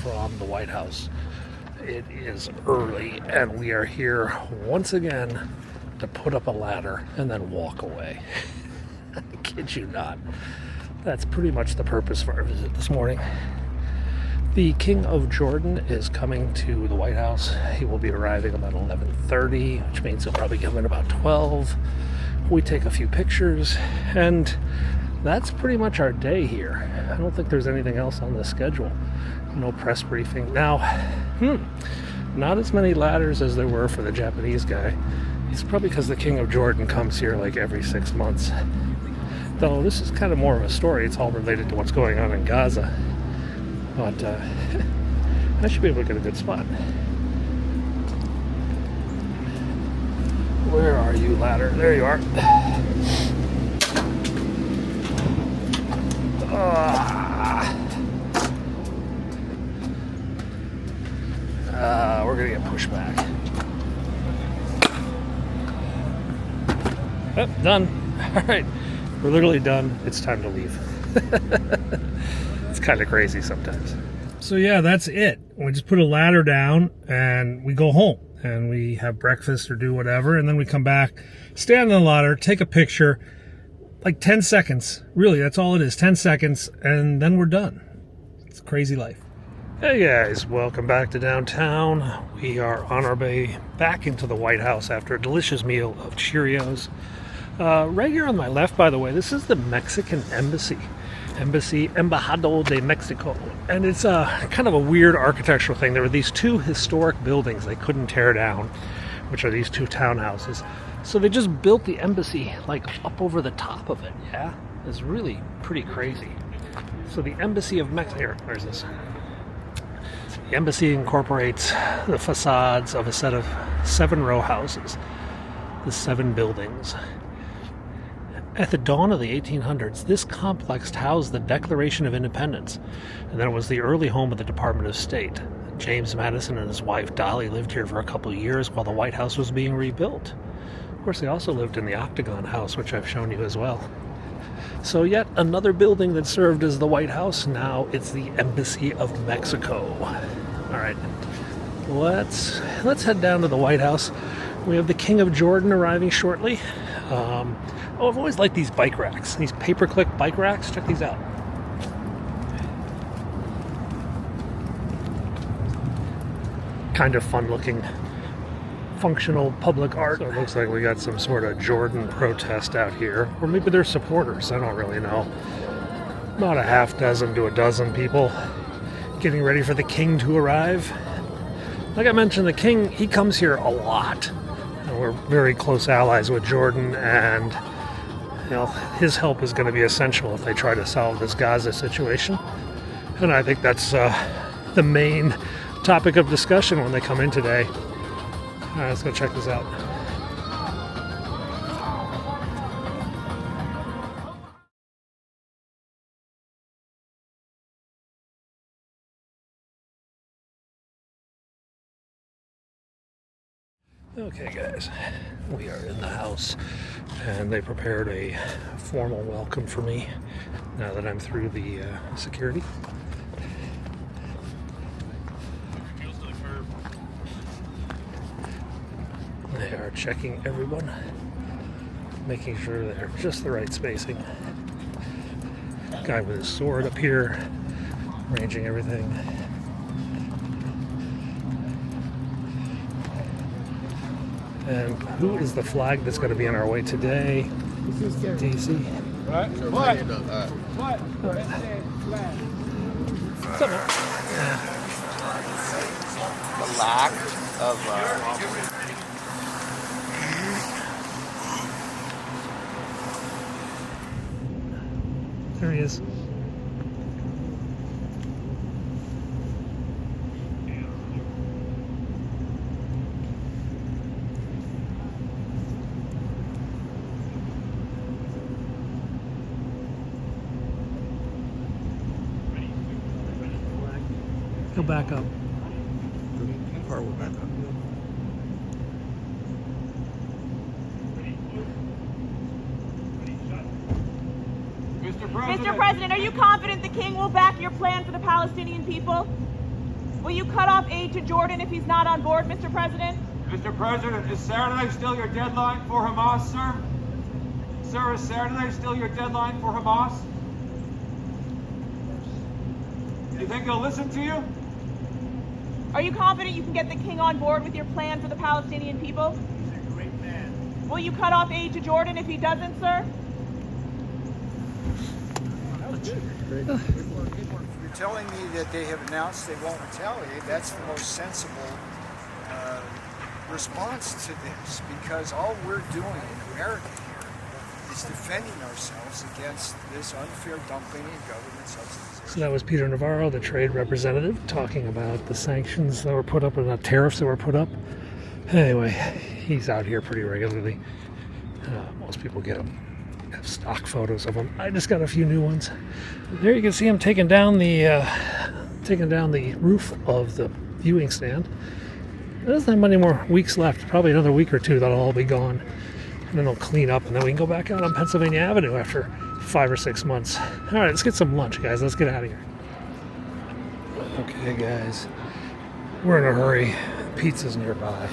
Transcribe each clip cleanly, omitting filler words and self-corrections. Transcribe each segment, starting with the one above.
from the White House. It is early, and we are here once again to put up a ladder and then walk away. I kid you not. That's pretty much the purpose of our visit this morning. The King of Jordan is coming to the White House. He will be arriving about 11:30, which means he'll probably come in about 12. We take a few pictures, and that's pretty much our day here. I don't think there's anything else on the schedule. No press briefing. Now, not as many ladders as there were for the Japanese guy. It's probably because the King of Jordan comes here like every 6 months. Though this is kind of more of a story. It's all related to what's going on in Gaza. But I should be able to get a good spot. Where are you, ladder? There you are. We're gonna get pushed back. Oh, done. All right, we're literally done. It's time to leave. It's kind of crazy sometimes. So yeah, that's it. We just put a ladder down and we go home and we have breakfast or do whatever, and then we come back, stand on the ladder, take a picture, like 10 seconds. Really, that's all it is, 10 seconds, and then we're done. It's crazy life. Hey guys, welcome back to downtown. We are on our way back into the White House after a delicious meal of Cheerios. Right here on my left, by the way, this is the Mexican Embassy. Embajado de Mexico. And it's kind of a weird architectural thing. There were these two historic buildings they couldn't tear down, which are these two townhouses. So they just built the embassy like up over the top of it, yeah? It's really pretty crazy. So the Embassy of Mexico, here, where's this? The embassy incorporates the facades of a set of 7 row houses, the 7 buildings. At the dawn of the 1800s, this complex housed the Declaration of Independence, and then it was the early home of the Department of State. James Madison and his wife Dolly lived here for a couple of years while the White House was being rebuilt. Of course, they also lived in the Octagon House, which I've shown you as well. So yet another building that served as the White House, now it's the Embassy of Mexico. All right, let's head down to the White House. We have the King of Jordan arriving shortly. I've always liked these bike racks, these pay-per-click bike racks. Check these out. Kind of fun-looking, functional public art. So it looks like we got some sort of Jordan protest out here, or maybe they're supporters. I don't really know. About a half dozen to a dozen people getting ready for the king to arrive. Like I mentioned, the king, he comes here a lot. And we're very close allies with Jordan, and you know, his help is going to be essential if they try to solve this Gaza situation. And I think that's the main topic of discussion when they come in today. All right, let's go check this out. Okay guys, we are in the house and they prepared a formal welcome for me now that I'm through the security. They are checking everyone, making sure they're just the right spacing. Guy with his sword up here, arranging everything. And who is the flag that's going to be on our way today? DC. Right? What? What? The lack of There he is. Go back up. the car will back up. Mr. President, are you confident the king will back your plan for the Palestinian people? Will you cut off aid to Jordan if he's not on board, Mr. President? Mr. President, is Saturday still your deadline for Hamas, sir? Sir, is Saturday still your deadline for Hamas? You think they'll listen to you? Are you confident you can get the king on board with your plan for the Palestinian people? He's a great man. Will you cut off aid to Jordan if he doesn't, sir? You're telling me that they have announced they won't retaliate. That's the most sensible response to this, because all we're doing in America here is defending ourselves against this unfair dumping of government subsidies. So that was Peter Navarro, the trade representative, talking about the sanctions that were put up and the tariffs that were put up. Anyway, he's out here pretty regularly. Most people get him. Have stock photos of him. I just got a few new ones. There you can see him taking down the roof of the viewing stand. There doesn't have many more weeks left. Probably another week or two that'll all be gone. And then they'll clean up, and then we can go back out on Pennsylvania Avenue after 5 or 6 months. All right, let's get some lunch, guys. Let's get out of here. Okay, guys. We're in a hurry. Pizza's nearby.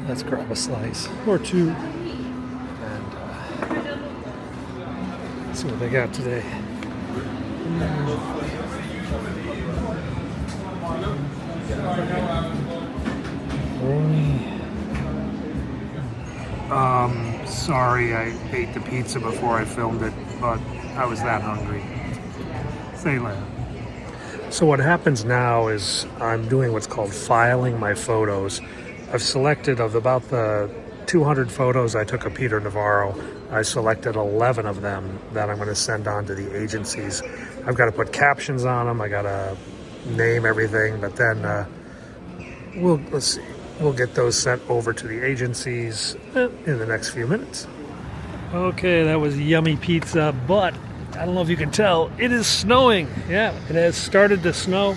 Let's grab a slice or two. And see what they got today. Sorry I ate the pizza before I filmed it, but I was that hungry. Say later. So what happens now is I'm doing what's called filing my photos. I've selected, of about the 200 photos I took of Peter Navarro, I selected 11 of them that I'm going to send on to the agencies. I've got to put captions on them. I got to name everything, but then we'll get those sent over to the agencies in the next few minutes. Okay, that was yummy pizza, but I don't know if you can tell, it is snowing. Yeah, it has started to snow.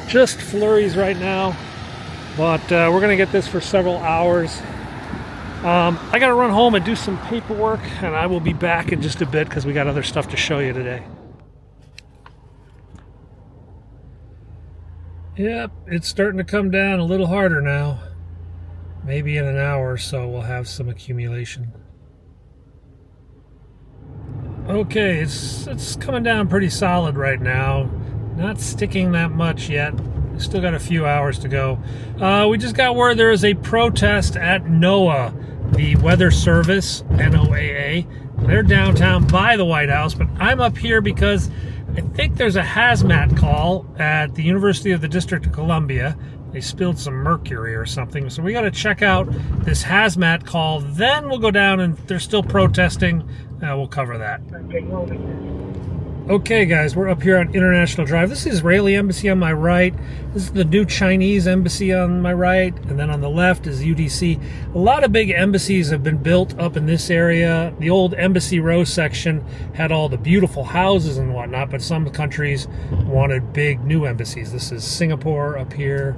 Just flurries right now, but we're going to get this for several hours. I got to run home and do some paperwork, and I will be back in just a bit because we got other stuff to show you today. Yep, it's starting to come down a little harder now. Maybe in an hour or so we'll have some accumulation. Okay, it's coming down pretty solid right now. Not sticking that much yet. Still got a few hours to go. We just got word there is a protest at NOAA, the Weather Service, NOAA. They're downtown by the White House, but I'm up here because I think there's a hazmat call at the University of the District of Columbia. They spilled some mercury or something, so we got to check out this hazmat call. Then we'll go down, and they're still protesting. We'll cover that. Okay, guys, we're up here on International Drive. This is Israeli Embassy on my right. This is the new Chinese Embassy on my right. And then on the left is UDC. A lot of big embassies have been built up in this area. The old Embassy Row section had all the beautiful houses and whatnot, but some countries wanted big new embassies. This is Singapore up here.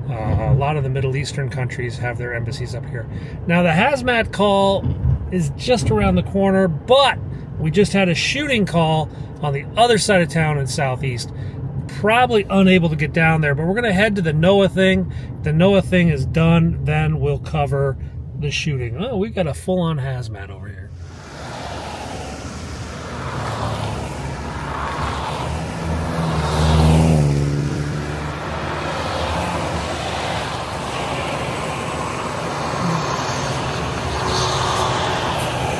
A lot of the Middle Eastern countries have their embassies up here. Now, the hazmat call is just around the corner, but we just had a shooting call on the other side of town in Southeast. Probably unable to get down there, but we're going to head to the NOAA thing. The NOAA thing is done, then we'll cover the shooting. Oh, we got a full-on hazmat over here.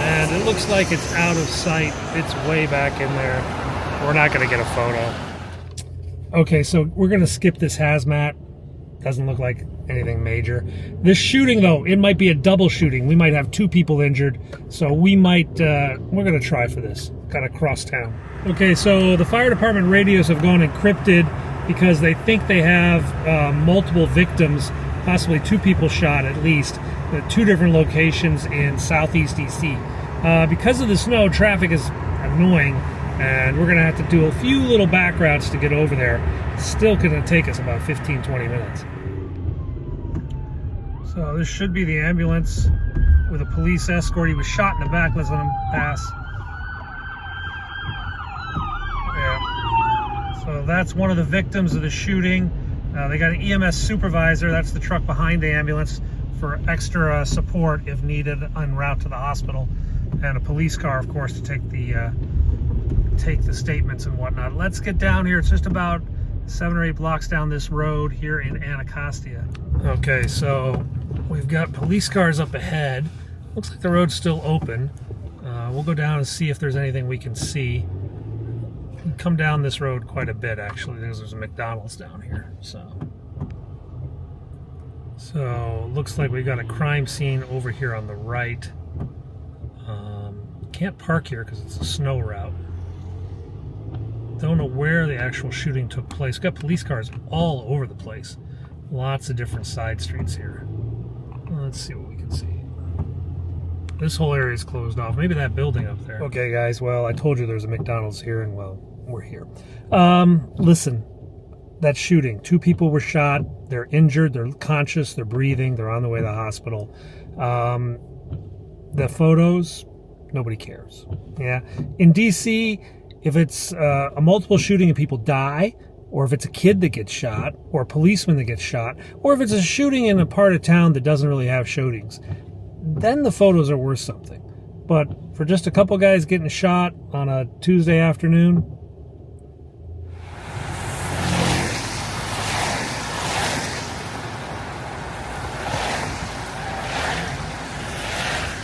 And it looks like it's out of sight. It's way back in there. We're not going to get a photo. Okay, so we're going to skip this hazmat. Doesn't look like anything major. This shooting, though, it might be a double shooting. We might have 2 people injured. So we might, we're going to try for this. Got to cross town. Okay, so the fire department radios have gone encrypted because they think they have multiple victims, possibly 2 people shot at least, at 2 different locations in Southeast DC. Because of the snow, traffic is annoying, and we're going to have to do a few little back routes to get over there. Still going to take us about 15-20 minutes. So this should be the ambulance with a police escort. He was shot in the back. Let's let him pass. Yeah. So that's one of the victims of the shooting. They got an EMS supervisor, that's the truck behind the ambulance, for extra support if needed en route to the hospital, and a police car, of course, to take the statements and whatnot. Let's get down here. It's just about 7 or 8 blocks down this road here in Anacostia. Okay, so we've got police cars up ahead. Looks like the road's still open. We'll go down and see if there's anything we can see. We come down this road quite a bit, actually. There's a McDonald's down here, so looks like we got a crime scene over here on the right. Can't park here because it's a snow route. Don't know where the actual shooting took place. Got police cars all over the place. Lots of different side streets here. Let's see what we can see. This whole area is closed off. Maybe that building up there. Okay, guys. Well, I told you there's a McDonald's here, and well, we're here. Listen, that shooting. 2 people were shot. They're injured. They're conscious. They're breathing. They're on the way to the hospital. The photos, nobody cares. Yeah. In D.C., if it's a multiple shooting and people die, or if it's a kid that gets shot, or a policeman that gets shot, or if it's a shooting in a part of town that doesn't really have shootings, then the photos are worth something. But for just a couple guys getting shot on a Tuesday afternoon,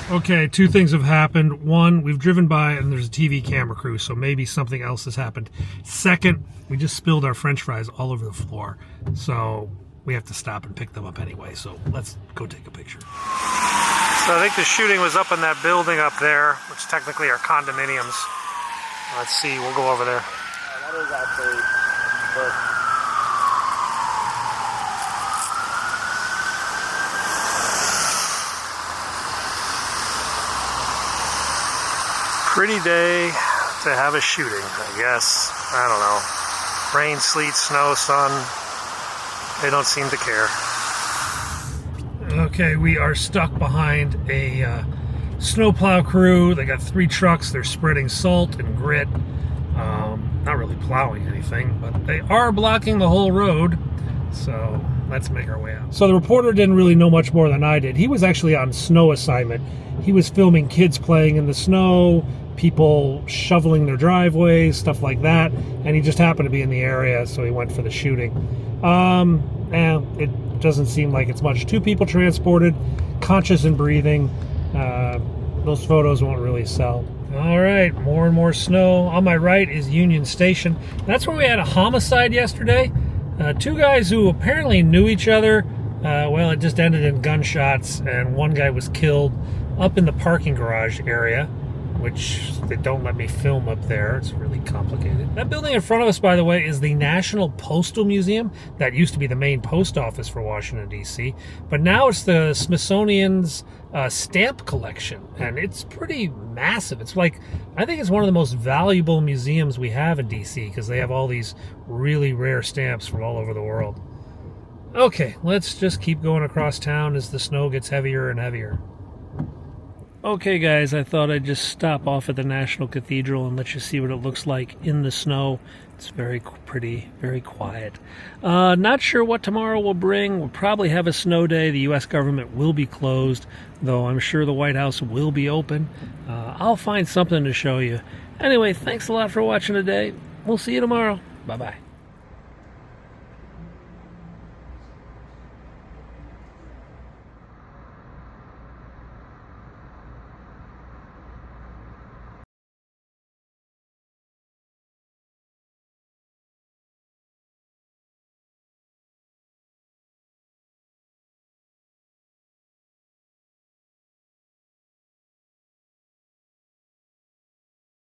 okay, 2 things have happened. One, we've driven by and there's a TV camera crew, so maybe something else has happened. Second, we just spilled our French fries all over the floor, so we have to stop and pick them up anyway, so let's go take a picture. So I think the shooting was up in that building up there, which technically are condominiums. Let's see, we'll go over there. That is actually good. Pretty day to have a shooting, I guess. I don't know. Rain, sleet, snow, sun. They don't seem to care. Okay, we are stuck behind a snowplow crew. They got 3 trucks. They're spreading salt and grit. Not really plowing anything, but they are blocking the whole road. So let's make our way out. So the reporter didn't really know much more than I did. He was actually on snow assignment. He was filming kids playing in the snow, people shoveling their driveways, stuff like that, and he just happened to be in the area, so he went for the shooting. And it doesn't seem like it's much. 2 people transported, conscious and breathing. Those photos won't really sell. All right, more and more snow. On my right is Union Station. That's where we had a homicide yesterday. 2 guys who apparently knew each other. Well, it just ended in gunshots, and 1 guy was killed up in the parking garage area, which they don't let me film up there. It's really complicated. That building in front of us, by the way, is the National Postal Museum. That used to be the main post office for Washington, D.C., but now it's the Smithsonian's stamp collection, and it's pretty massive. It's like, I think it's one of the most valuable museums we have in D.C. because they have all these really rare stamps from all over the world. Okay, let's just keep going across town as the snow gets heavier and heavier. Okay, guys, I thought I'd just stop off at the National Cathedral and let you see what it looks like in the snow. It's very pretty, very quiet. Not sure what tomorrow will bring. We'll probably have a snow day. The U.S. government will be closed, though I'm sure the White House will be open. I'll find something to show you. Anyway, thanks a lot for watching today. We'll see you tomorrow. Bye-bye.